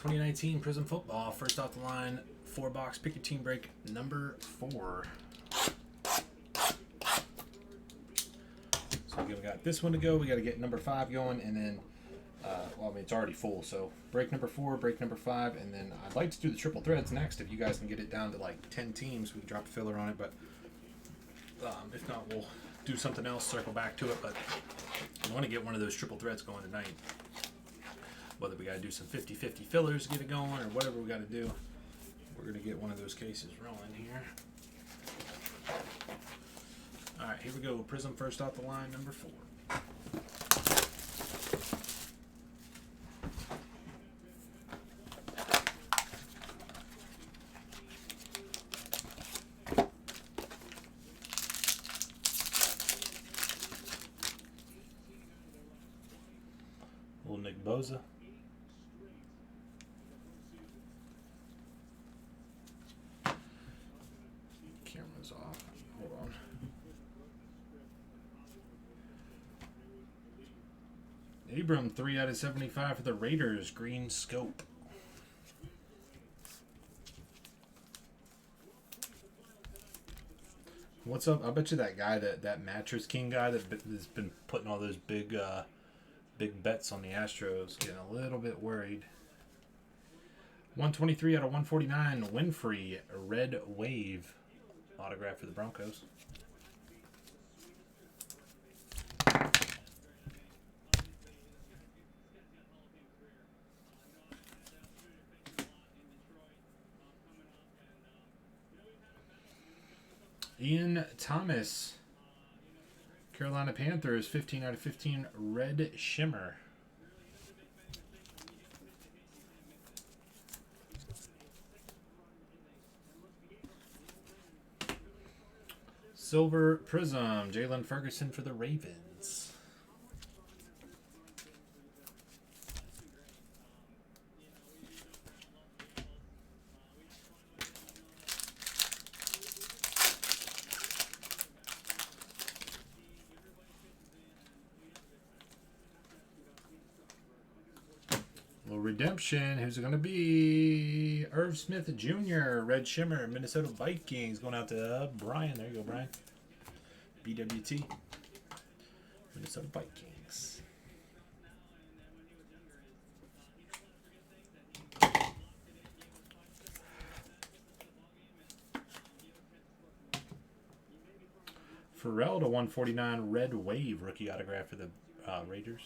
2019 Prizm Football, first off the line, 4-box, pick your team break, number 4. So again, we got this one to go. We got to get number 5 going, and then, well, I mean, it's already full. So break number 4, break number 5, and then I'd like to do the triple threads next. If you guys can get it down to like 10 teams, we can drop a filler on it. But if not, we'll do something else, circle back to it. But I want to get one of those triple threads going tonight. Whether we got to do some 50-50 fillers to get it going or whatever we got to do, we're going to get one of those cases rolling here. All right, here we go. Prizm first off the line, number 4. Little Nick Bosa. Camera's off. Hold on. Abram, 3 out of 75 for the Raiders. Green scope. What's up? I bet you that guy, that Mattress King guy that has been putting all those big bets on the Astros, getting a little bit worried. 123 out of 149. Winfrey, red wave. Autograph for the Broncos. Ian Thomas, Carolina Panthers, 15 out of 15, red shimmer. Silver Prizm, Jalen Ferguson for the Ravens. Little redemption. Who's it going to be? Irv Smith Jr., red shimmer, Minnesota Vikings. Going out to Brian. There you go, Brian. BWT. Minnesota Vikings. Pharrell to 149, red wave, rookie autograph for the Raiders.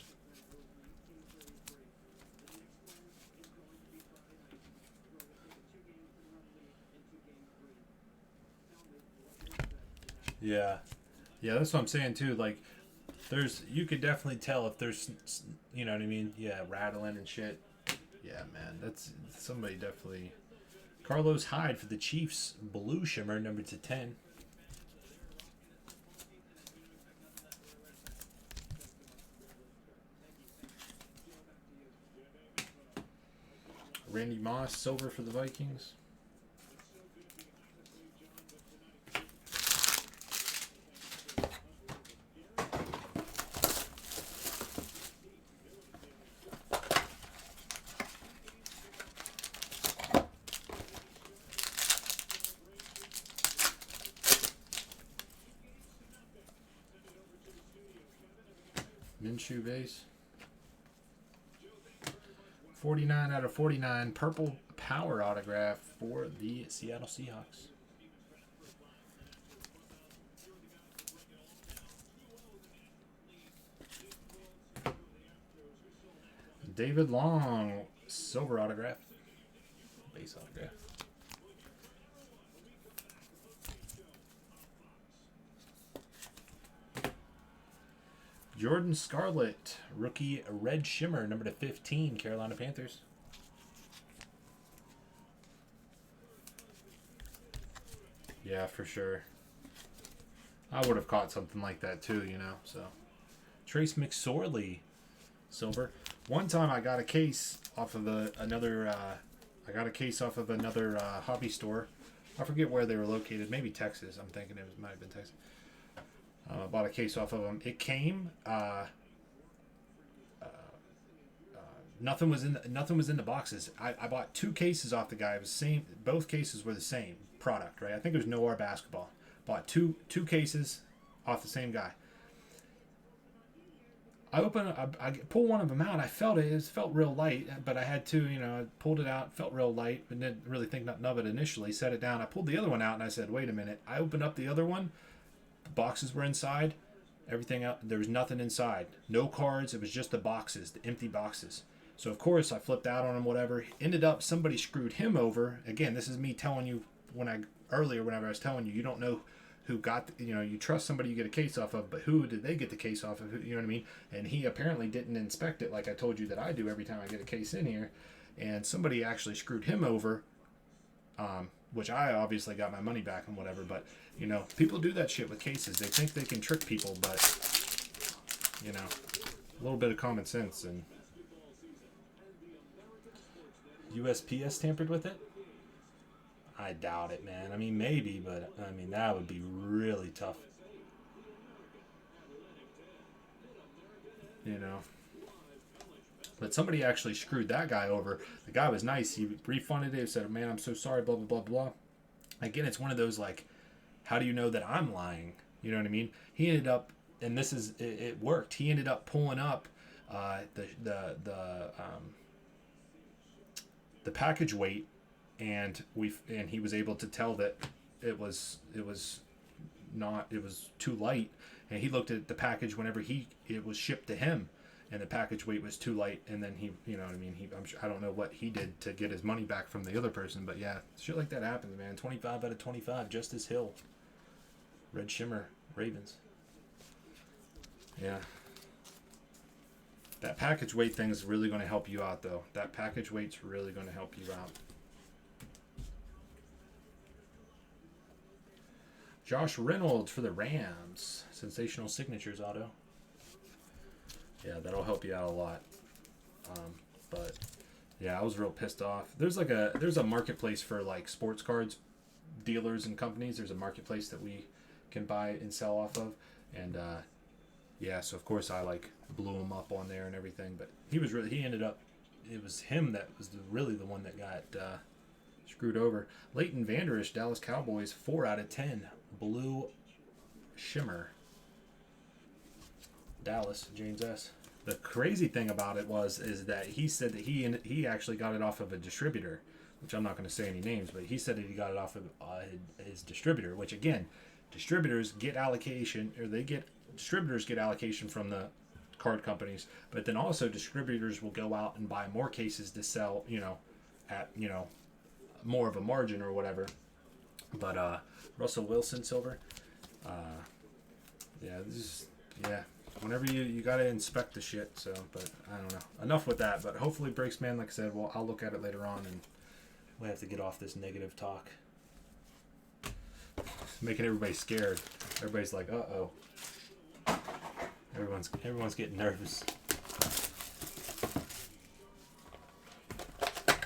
Yeah, that's what I'm saying too. Like, you could definitely tell if there's, you know what I mean? Yeah, rattling and shit. Yeah, man, that's somebody definitely. Carlos Hyde for the Chiefs, blue shimmer, number to 10. Randy Moss, silver for the Vikings. Minshew base. 49 out of 49, purple power autograph for the Seattle Seahawks. David Long, silver autograph. Base autograph. Jordan Scarlett, rookie red shimmer, number to 15, Carolina Panthers. Yeah, for sure. I would have caught something like that too, you know. So, Trace McSorley, silver. One time I got a case off of another hobby store. I forget where they were located. Maybe Texas. I'm thinking it might have been Texas. Bought a case off of them. It came nothing was in the boxes. I bought 2 cases off the guy. It was same. Both cases were the same product, right? I think it was No R Basketball. Bought two cases off the same guy. I pulled one of them out. I felt it. It felt real light, but I had to, I pulled it out. Felt real light, but didn't really think nothing of it initially. Set it down. I pulled the other one out, and I said, "Wait a minute." I opened up the other one. The boxes were inside. Everything out. There was nothing inside. No cards. It was just the boxes, the empty boxes. So of course I flipped out on him. Whatever. Ended up somebody screwed him over. Again, this is me telling you whenever I was telling you, you don't know who got, you trust somebody you get a case off of, but who did they get the case off of? You know what I mean? And he apparently didn't inspect it like I told you that I do every time I get a case in here. And somebody actually screwed him over, which I obviously got my money back and whatever. But, people do that shit with cases. They think they can trick people, but, a little bit of common sense. And USPS tampered with it? I doubt it, man. I mean, maybe, but that would be really tough. But somebody actually screwed that guy over. The guy was nice. He refunded it. He said, "Man, I'm so sorry, blah, blah, blah, blah." Again, it's one of those, like, how do you know that I'm lying? You know what I mean? He ended up, and it worked. He ended up pulling up the package weight, and he was able to tell that it was too light, and he looked at the package whenever it was shipped to him, and the package weight was too light, and then I don't know what he did to get his money back from the other person, but yeah, shit like that happens, man. 25 out of 25, Justice Hill, Red Shimmer, Ravens. Yeah. That package weight thing is really going to help you out, though. That package weight's really going to help you out. Josh Reynolds for the Rams. Sensational signatures auto. Yeah, that'll help you out a lot. But yeah, I was real pissed off. There's a marketplace for like sports cards dealers and companies. There's a marketplace that we can buy and sell off of, and so of course I blew him up on there and everything. But it was him that was really the one that got screwed over. Leighton Vander Esch, Dallas Cowboys, 4 out of 10. Blue Shimmer. Dallas, James S. The crazy thing about it is that he said that he actually got it off of a distributor, which I'm not going to say any names, but he said that he got it off of his distributor, which again, distributors get allocation from the card companies, but then also distributors will go out and buy more cases to sell, at, more of a margin or whatever. But Russell Wilson silver, whenever you got to inspect the shit. So, but I don't know. Enough with that. But hopefully breaks, man. Like I said, well, I'll look at it later on, and we have to get off this negative talk. It's making everybody scared. Everybody's like, uh-oh. Everyone's getting nervous.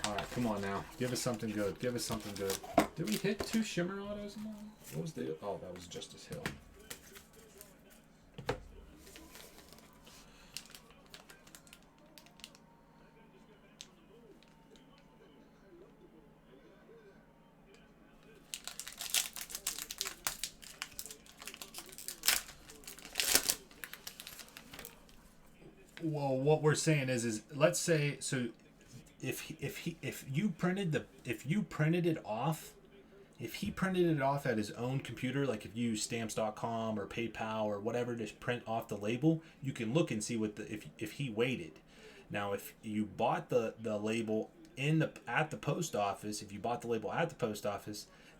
All right, come on now. Give us something good. Did we hit 2 shimmer autos? What was that was Justice Hill. Well, what we're saying is let's say, so if you printed it off, if he printed it off at his own computer, like if you use stamps.com or PayPal or whatever to print off the label, you can look and see if he weighted. Now, if you bought the label at the post office,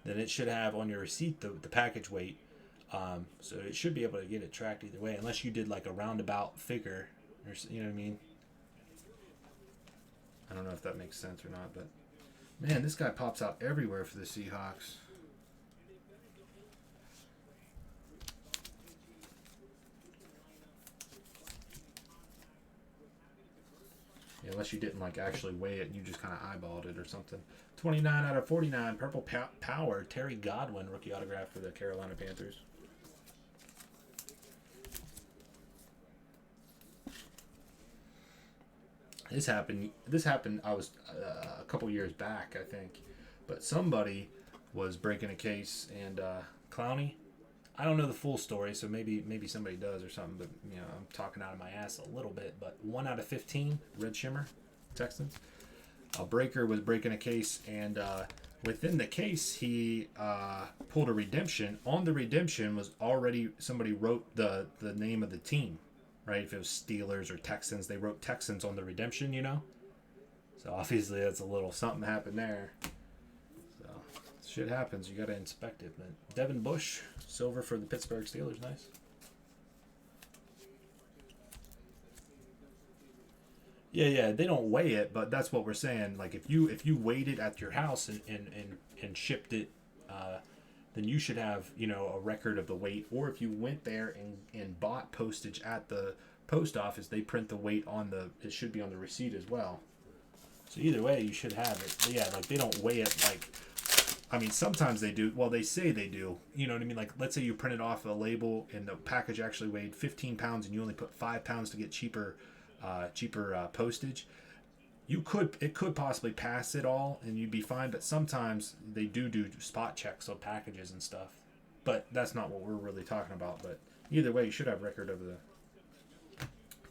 then it should have on your receipt the package weight. So it should be able to get it tracked either way, unless you did like a roundabout figure, or you know what I mean. I don't know if that makes sense or not, but man, this guy pops out everywhere for the Seahawks. Yeah, unless you didn't actually weigh it and you just kind of eyeballed it or something. 29 out of 49, Purple Power, Terry Godwin, rookie autograph for the Carolina Panthers. This happened. This happened. I was a couple years back, I think, but somebody was breaking a case and Clowney. I don't know the full story, so maybe somebody does or something. But you know, I'm talking out of my ass a little bit. But 1 out of 15, Red Shimmer, Texans. A breaker was breaking a case, and within the case, he pulled a redemption. On the redemption was already somebody wrote the name of the team, right? If it was Steelers or Texans, they wrote Texans on the redemption, you know. So obviously that's a little something happened there. So shit happens. You got to inspect it. But Devin Bush, silver for the Pittsburgh Steelers, nice. Yeah, they don't weigh it, but that's what we're saying. Like if you weighed it at your house and shipped it, then you should have, you know, a record of the weight. Or if you went there and bought postage at the post office, they print the weight on it should be on the receipt as well. So either way, you should have it. But yeah, like they don't weigh it like. I mean, sometimes they do. Well, they say they do. You know what I mean? Like, let's say you printed off a label and the package actually weighed 15 pounds and you only put 5 pounds to get cheaper postage. It could possibly pass it all and you'd be fine. But sometimes they do spot checks on packages and stuff. But that's not what we're really talking about. But either way, you should have record of the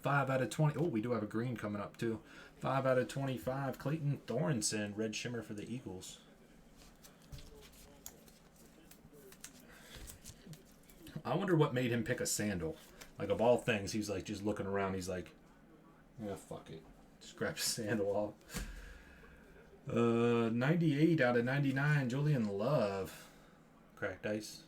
5 out of 20. Oh, we do have a green coming up too. 5 out of 25. Clayton Thornton, red shimmer for the Eagles. I wonder what made him pick a sandal. Like, of all things, he's like just looking around. He's like, yeah, fuck it. Just grab a sandal off. 98 out of 99, Julian Love. Cracked ice.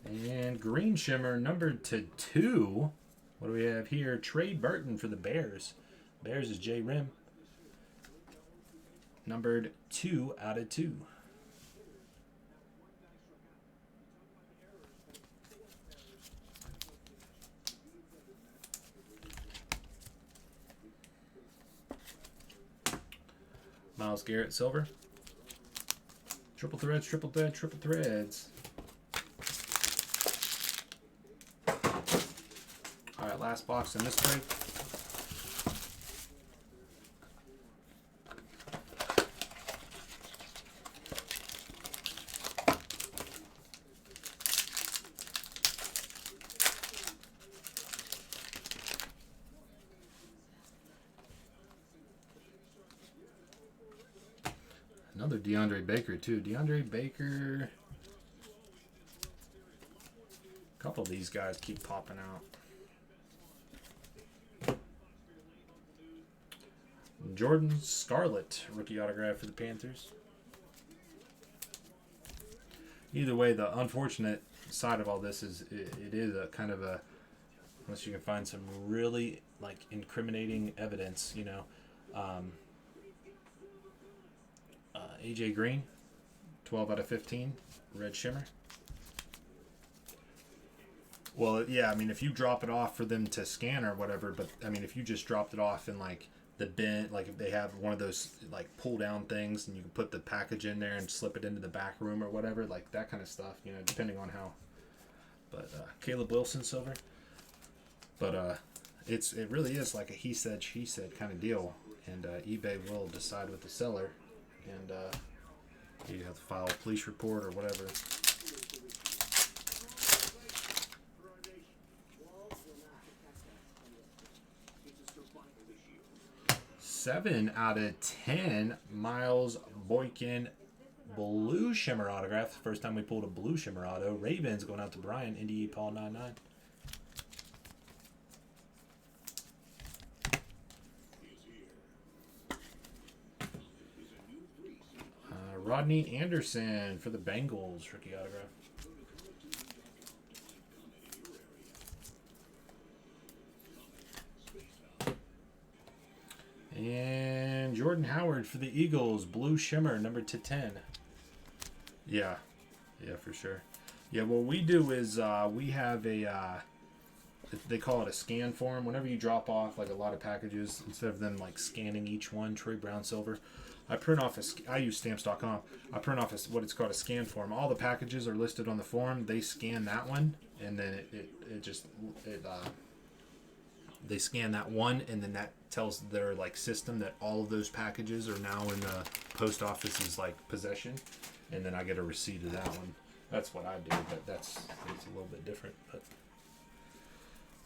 And green shimmer, numbered to 2. What do we have here? Trey Burton for the Bears. Bears is J Rim. Numbered 2 out of 2. Myles Garrett, silver. Triple threads, triple thread, triple threads. All right, last box in this break. Another DeAndre Baker, too. DeAndre Baker. A couple of these guys keep popping out. Jordan Scarlett, rookie autograph for the Panthers. Either way, the unfortunate side of all this is it is a kind of a, unless you can find some really, like, incriminating evidence, you know. AJ Green, 12 out of 15, red shimmer. Well, yeah, I mean, if you drop it off for them to scan or whatever, but, I mean, if you just dropped it off in, like, the bin, like, if they have one of those, like, pull-down things and you can put the package in there and slip it into the back room or whatever, like, that kind of stuff, you know, depending on how. But Caleb Wilson, silver. But it really is like a he said, she said kind of deal, and eBay will decide with the seller. And you have to file a police report or whatever. Seven out of 10, Miles Boykin, blue shimmer autograph. First time we pulled a blue shimmer auto. Ravens going out to Brian, Indy Paul 99. Rodney Anderson for the Bengals, rookie autograph. And Jordan Howard for the Eagles, blue shimmer, number 10. Yeah, for sure. Yeah, what we do is we have a they call it a scan form. Whenever you drop off like a lot of packages, instead of them like scanning each one, Troy Brown Silver, I print off I use stamps.com. I print off what it's called a scan form. All the packages are listed on the form. They scan that one, and then they scan that one, and then that tells their like system that all of those packages are now in the post office's like possession, and then I get a receipt of that one. That's what I do, but it's a little bit different.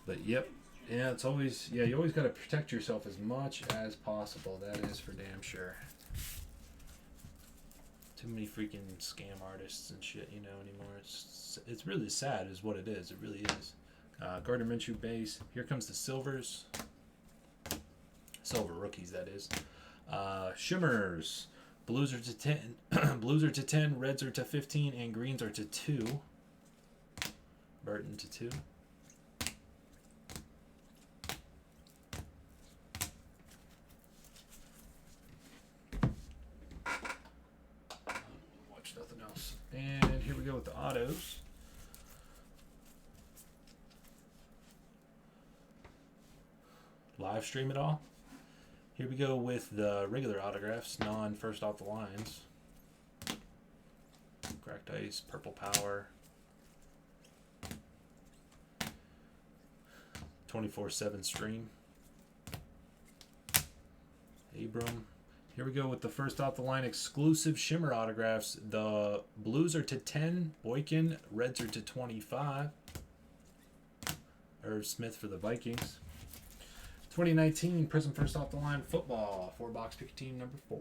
But yep, yeah, it's always you always got to protect yourself as much as possible. That is for damn sure. Too many freaking scam artists and shit, anymore. It's really sad, is what it is. It really is. Gardner Minshew base. Here comes the silvers. Silver rookies, that is. Shimmers. Blues are to 10. Blues are to 10. Reds are to 15. And greens are to 2. Burton to 2. Watch nothing else. And here we go with the autos. Live stream it all. Here we go with the regular autographs, non-first off the lines. Cracked Ice, Purple Power. 24/7 stream. Abram. Here we go with the first off the line exclusive shimmer autographs. The blues are to 10. Boykin. Reds are to 25. Irv Smith for the Vikings. 2019 Prizm first off the line football. 4-box pick team number 4.